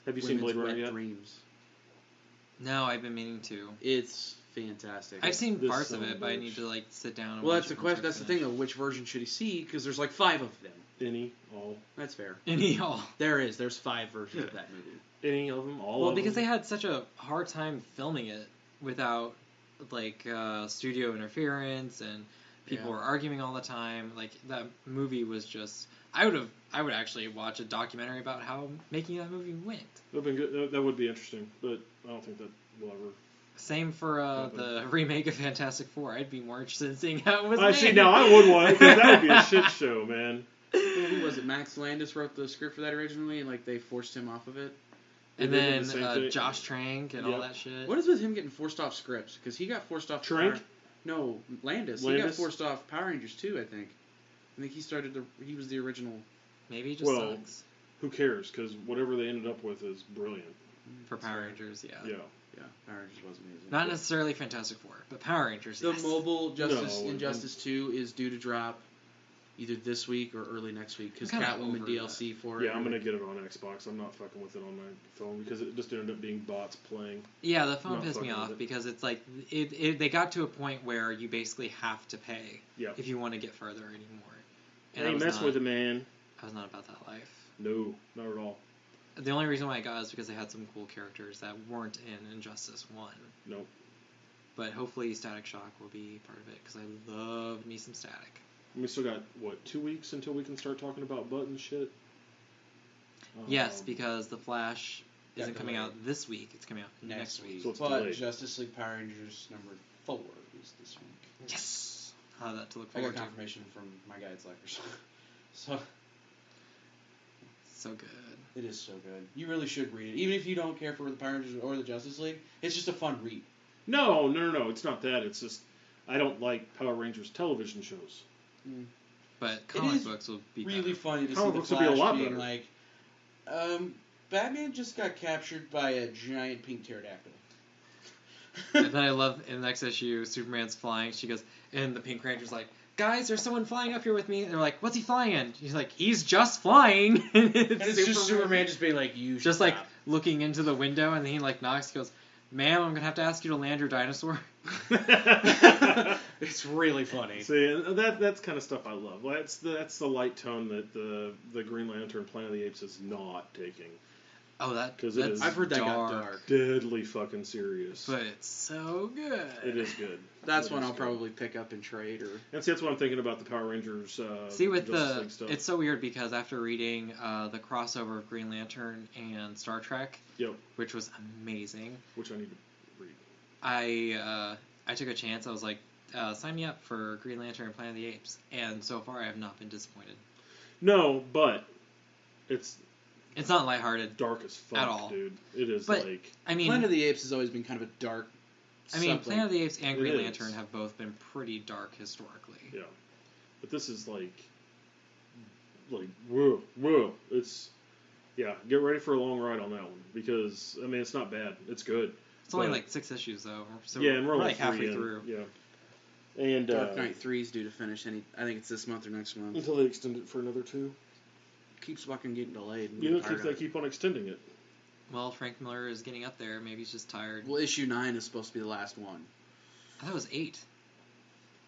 Have you seen Blade Runner yet? Dreams. No, I've been meaning to. It's fantastic. I've seen parts of it, but I need to like sit down and watch that's the question. That's the thing, though. Which version should he see? Because there's like 5 of them. Any, all. That's fair. Any, all. There's 5 versions of that movie. Any of them, all. Well, because they had such a hard time filming it without like studio interference and people were arguing all the time. Like that movie was just. I would actually watch a documentary about how making that movie went. That would be good. That would be interesting, but I don't think that will ever. Same for the remake of Fantastic Four. I'd be more interested in seeing how it was made. See, now I would want it, because that would be a shit show, man. Who was it? Max Landis wrote the script for that originally, and like they forced him off of it. And then Josh Trank and all that shit. What is with him getting forced off scripts? Because he got forced off. Trank? No, Landis. He got forced off Power Rangers too, I think. I think he was the original. Maybe he just sucks. Who cares? Because whatever they ended up with is brilliant. For Power Rangers, yeah. Yeah, Power Rangers was amazing. Not necessarily Fantastic Four, but Power Rangers, The mobile Injustice 2 is due to drop either this week or early next week, because Catwoman DLC for it. Yeah, I'm going to get it on Xbox. I'm not fucking with it on my phone, because it just ended up being bots playing. Yeah, the phone pissed me off, because it's like, they got to a point where you basically have to pay if you want to get further anymore. And hey, mess with it, man. I was not about that life. No, not at all. The only reason why I got it is because they had some cool characters that weren't in Injustice 1. Nope. But hopefully Static Shock will be part of it, because I love me some Static. We still got, 2 weeks until we can start talking about button shit? Yes, because The Flash isn't coming out this week. It's coming out next week. So it's delayed. Justice League Power Rangers number 4 is this week. Yes! I'll have that to look forward to. I got confirmation from my guy at Slacker. So good. It is so good. You really should read it. Even if you don't care for the Power Rangers or the Justice League, it's just a fun read. No. It's not that. It's just, I don't like Power Rangers television shows. But comic books will be really funny to comic see books the Flash will be a lot being better. like, Batman just got captured by a giant pink pterodactyl. And then I love, in the next issue, Superman's flying. She goes, and the Pink Ranger's like, guys, there's someone flying up here with me. And they're like, what's he flying in? He's like, he's just flying. And it's just Superman just being like, you just like looking into the window, and then he like knocks, goes, ma'am, I'm gonna have to ask you to land your dinosaur. It's really funny. See, that's kind of stuff I love. That's the light tone that the Green Lantern Planet of the Apes is not taking. Oh, because I've heard that got dark. Deadly fucking serious. But it's so good. It is good. That's one I'll probably pick up and trade. And see, that's what I'm thinking about the Power Rangers. See, with League stuff. It's so weird because after reading the crossover of Green Lantern and Star Trek, which was amazing, which I need to read. I took a chance. I was like, sign me up for Green Lantern and Planet of the Apes, and so far I have not been disappointed. No, but it's not lighthearted. Dark as fuck, at all, dude. It is I mean, Planet of the Apes has always been kind of a dark. Planet of the Apes and Green Lantern have both been pretty dark historically. Yeah, but this is like whoa. It's get ready for a long ride on that one, because I mean it's not bad. It's good. It's only like 6 issues though. So and we're like halfway through. Yeah. And Dark Knight 3 is due to finish I think it's this month or next month. Until they extend it for another 2. Keeps fucking getting delayed. They keep on extending it. Well, Frank Miller is getting up there. Maybe he's just tired. Well, issue 9 is supposed to be the last one. I thought it was 8.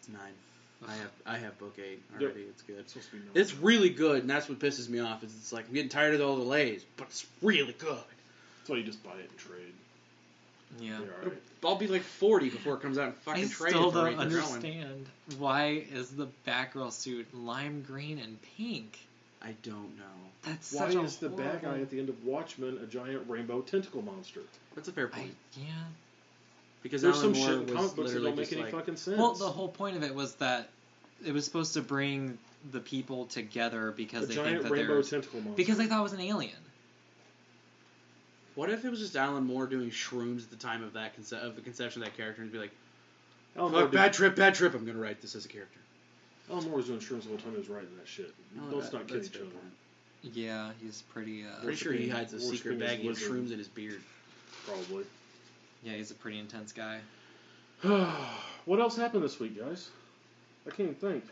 It's 9. I have book 8 already. It's good. It's really good, and that's what pisses me off. Is it's like I'm getting tired of all the delays, but it's really good. That's why you just buy it and trade. Yeah. Right. I'll be like 40 before it comes out and fucking trade. I still don't understand why is the Batgirl suit lime green and pink. I don't know. That's why is the bad guy at the end of Watchmen a giant rainbow tentacle monster? That's a fair point. Because there's some shit in comic books that don't make any fucking sense. Well, the whole point of it was that it was supposed to bring the people together because they think that rainbow tentacle monster. Because they thought it was an alien. What if it was just Alan Moore doing shrooms at the time of that of the conception of that character, and he'd be like, bad trip, I'm gonna write this as a character. Alan Moore was doing shrooms the whole time he was writing that shit. Let's not kid each other. Yeah, he's pretty... pretty sure he hides a secret baggie of shrooms in his beard. Probably. Yeah, he's a pretty intense guy. What else happened this week, guys? I can't even think.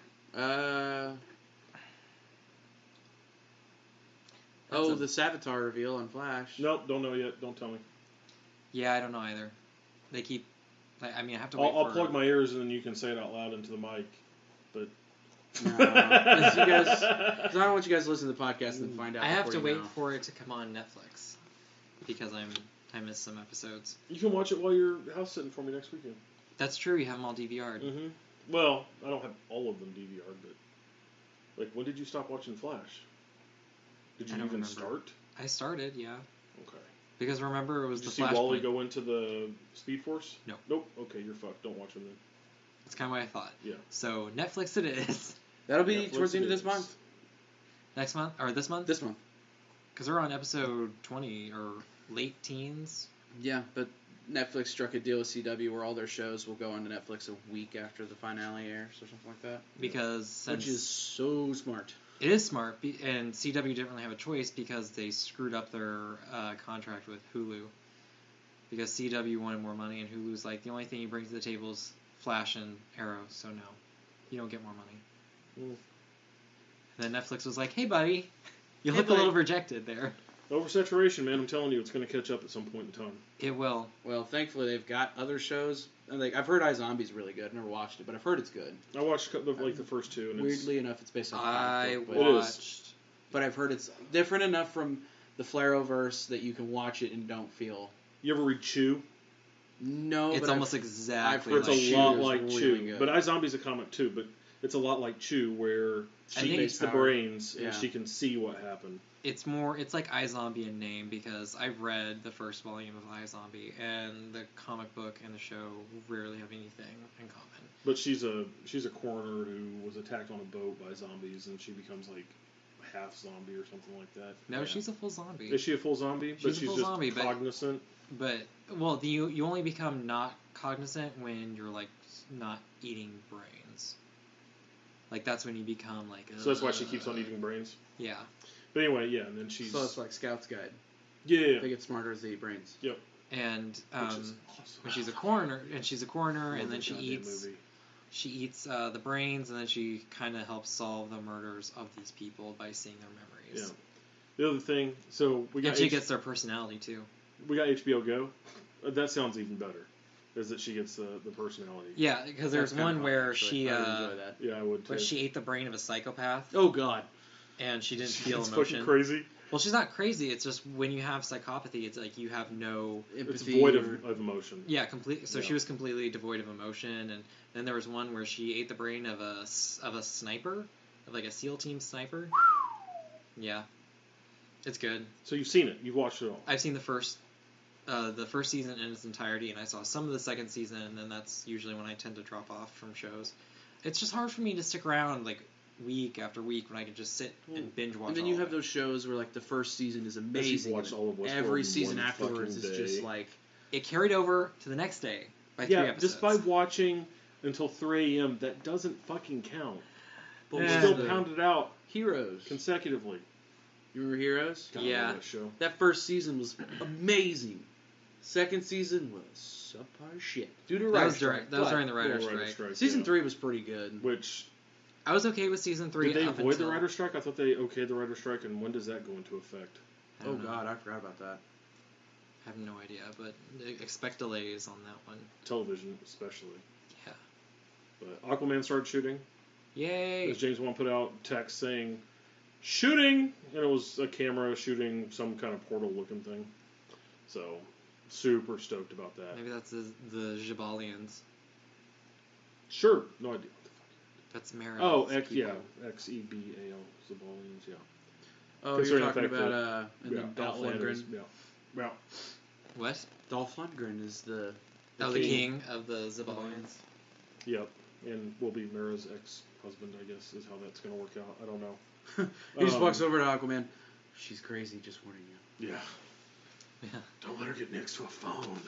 The Savitar reveal on Flash. Nope, don't know yet. Don't tell me. Yeah, I don't know either. They keep. I mean, I have to wait. I'll plug my ears and then you can say it out loud into the mic. But no, because I don't want you guys to listen to the podcast and find out. I have to wait for it to come on Netflix because I missed some episodes. You can watch it while you're house sitting for me next weekend. That's true. You have them all DVR'd. Mm-hmm. Well, I don't have all of them DVR'd, but like, when did you stop watching Flash? Did you even start? I started, yeah. Okay. Because remember, it was did the you Flashpoint. see Wally go into the Speed Force? No. Nope. Okay, you're fucked. Don't watch him then. That's kind of what I thought. Yeah. So Netflix it is. That'll be towards the end of this month. Next month? Or this month? This month. Because we're on episode 20, or late teens. Yeah, but Netflix struck a deal with CW where all their shows will go onto Netflix a week after the finale airs or something like that. Because which is so smart. It is smart, and CW didn't really have a choice because they screwed up their contract with Hulu. Because CW wanted more money, and Hulu's like, the only thing you bring to the table is Flash and Arrow, so no. You don't get more money. Mm. And then Netflix was like, hey, buddy, you look a little rejected there. Oversaturation, man. I'm telling you, it's going to catch up at some point in time. It will. Well, thankfully, they've got other shows. And I've heard iZombie's really good. I've never watched it, but I've heard it's good. I watched the first two. And weirdly enough, it's based on I book, watched. But I've heard it's different enough from the Flareoverse that you can watch it and don't feel. You ever read Chew? No, it's but almost exactly. It's a lot like really Chew, good. but iZombie's a comic too. But it's a lot like Chew, where she eats the brains and she can see what happened. It's like iZombie in name because I've read the first volume of iZombie, and the comic book and the show rarely have anything in common. But she's a coroner who was attacked on a boat by zombies, and she becomes like half zombie or something like that. No, she's a full zombie. Is she a full zombie? She's just zombie, cognizant. But you only become not cognizant when you're like not eating brains. Like that's when you become like. So that's why she keeps on eating brains. Yeah. But anyway, yeah, and then she's. So it's like Scout's Guide. Yeah. They get smarter as they eat brains. Yep. And awesome. when she's a coroner, and then she eats the brains, and then she kind of helps solve the murders of these people by seeing their memories. Yeah. The other thing, so we got. And she gets their personality too. We got HBO Go. That sounds even better. Is that she gets the personality? Yeah, because there's one where she. I would enjoy that. Yeah, I would too. Where she ate the brain of a psychopath. Oh God. And she didn't feel it's emotion. Fucking crazy. Well, she's not crazy. It's just when you have psychopathy, it's like you have no It's empathy. void of emotion. Yeah, completely. So she was completely devoid of emotion. And then there was one where she ate the brain of a sniper, of like a SEAL team sniper. Yeah, it's good. So you've seen it. You've watched it all. I've seen the first season in its entirety, and I saw some of the second season, and then that's usually when I tend to drop off from shows. It's just hard for me to stick around like week after week when I can just sit and binge watch. And then you have those shows where like the first season is amazing. Every season afterwards is just like it carried over to the next day by 3 episodes. Just by watching until 3 a.m. that doesn't fucking count. But we still pounded out Heroes consecutively. You remember Heroes? Yeah. That first season was amazing. Second season was subpar shit. Due to that was during the writer's strike. Season 3 was pretty good. Which I was okay with season 3. Did they avoid the writer's strike? I thought they okayed the writer's strike, and when does that go into effect? Oh God, I forgot about that. I have no idea, but expect delays on that one. Television, especially. Yeah. But Aquaman started shooting. Yay! As James Wan put out text saying, "Shooting!" And it was a camera shooting some kind of portal-looking thing. So, super stoked about that. Maybe that's the Jabalians. Sure. No idea. That's Mara. Oh, Xebal, Zebalians, yeah. Oh, you're talking about Dolph Lundgren. Yeah. What? Dolph Lundgren is the king of the Zebalians. Yep, and will be Mara's ex-husband, I guess, is how that's going to work out. I don't know. He just walks over to Aquaman. She's crazy, just warning you. Yeah. Don't let her get next to a phone.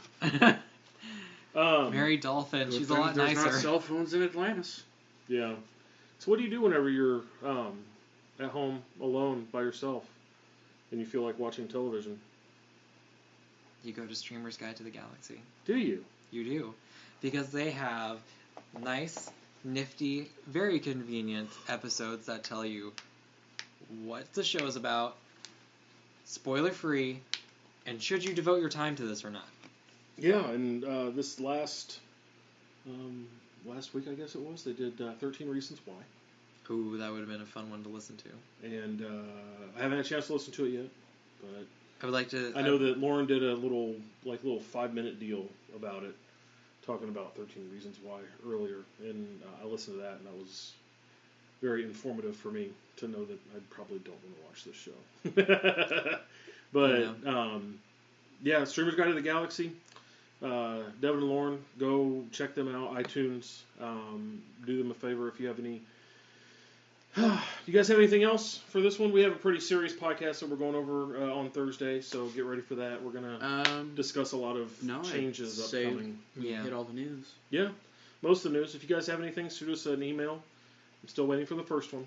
Mary Dolphin, she's a lot nicer. There's not cell phones in Atlantis. Yeah. So what do you do whenever you're at home alone by yourself and you feel like watching television? You go to Streamer's Guide to the Galaxy. Do you? You do. Because they have nice, nifty, very convenient episodes that tell you what the show is about, spoiler free, and should you devote your time to this or not? Yeah, and this last week, I guess it was, they did 13 Reasons Why. Ooh, that would have been a fun one to listen to. And I haven't had a chance to listen to it yet, but I would like to. I know that Lauren did a little 5-minute deal about it, talking about 13 Reasons Why earlier, and I listened to that, and that was very informative for me to know that I probably don't want to watch this show. But yeah, Streamer's Guide to the Galaxy. Devin and Lauren, go check them out. iTunes. Do them a favor if you have any. You guys have anything else for this one? We have a pretty serious podcast that we're going over on Thursday, so get ready for that. We're gonna discuss a lot of changes upcoming. Yeah, hit all the news. Yeah, most of the news. If you guys have anything, shoot us an email. I'm still waiting for the first one.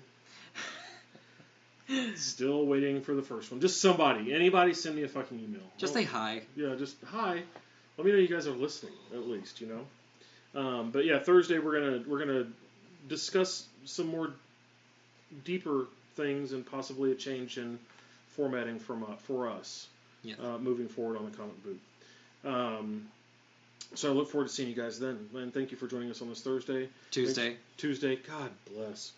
Still waiting for the first one. Just anybody send me a fucking email. Just say hi. Yeah, just hi. Let me know you guys are listening, at least, you know. But yeah, Thursday we're gonna discuss some more deeper things and possibly a change in formatting for us moving forward on the comic boot. So I look forward to seeing you guys then. And thank you for joining us on this Thursday. Tuesday. God bless.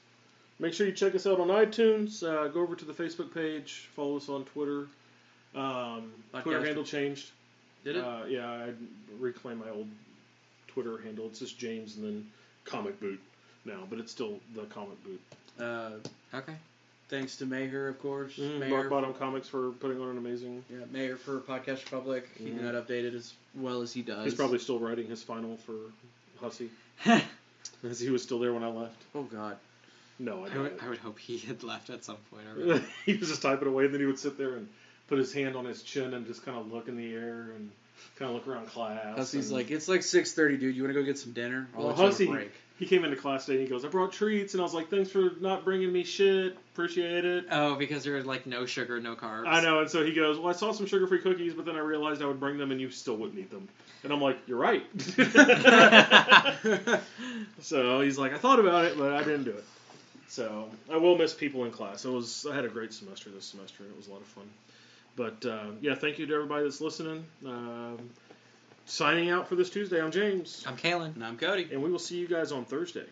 Make sure you check us out on iTunes. Go over to the Facebook page. Follow us on Twitter. Twitter handle changed. Did it? Yeah, I reclaimed my old Twitter handle. It's just James and then Comic Boot now, but it's still the Comic Boot. Okay. Thanks to Maher, of course. Rock Bottom Comics for putting on an amazing... Yeah, Maher for Podcast Republic, keeping that updated as well as he does. He's probably still writing his final for Hussey. As he was still there when I left. Oh, God. No, I would hope he had left at some point already. He was just typing away, and then he would sit there and put his hand on his chin and just kind of look in the air and kind of look around class. Hussey's like, it's like 6:30, dude. You want to go get some dinner? Hussey, he came into class today and he goes, I brought treats. And I was like, thanks for not bringing me shit. Appreciate it. Oh, because you're like no sugar, no carbs. I know. And so he goes, well, I saw some sugar-free cookies, but then I realized I would bring them and you still wouldn't eat them. And I'm like, you're right. So he's like, I thought about it, but I didn't do it. So I will miss people in class. I had a great semester this semester, and it was a lot of fun. But yeah, thank you to everybody that's listening. Signing out for this Tuesday, I'm James. I'm Kalen. And I'm Cody. And we will see you guys on Thursday.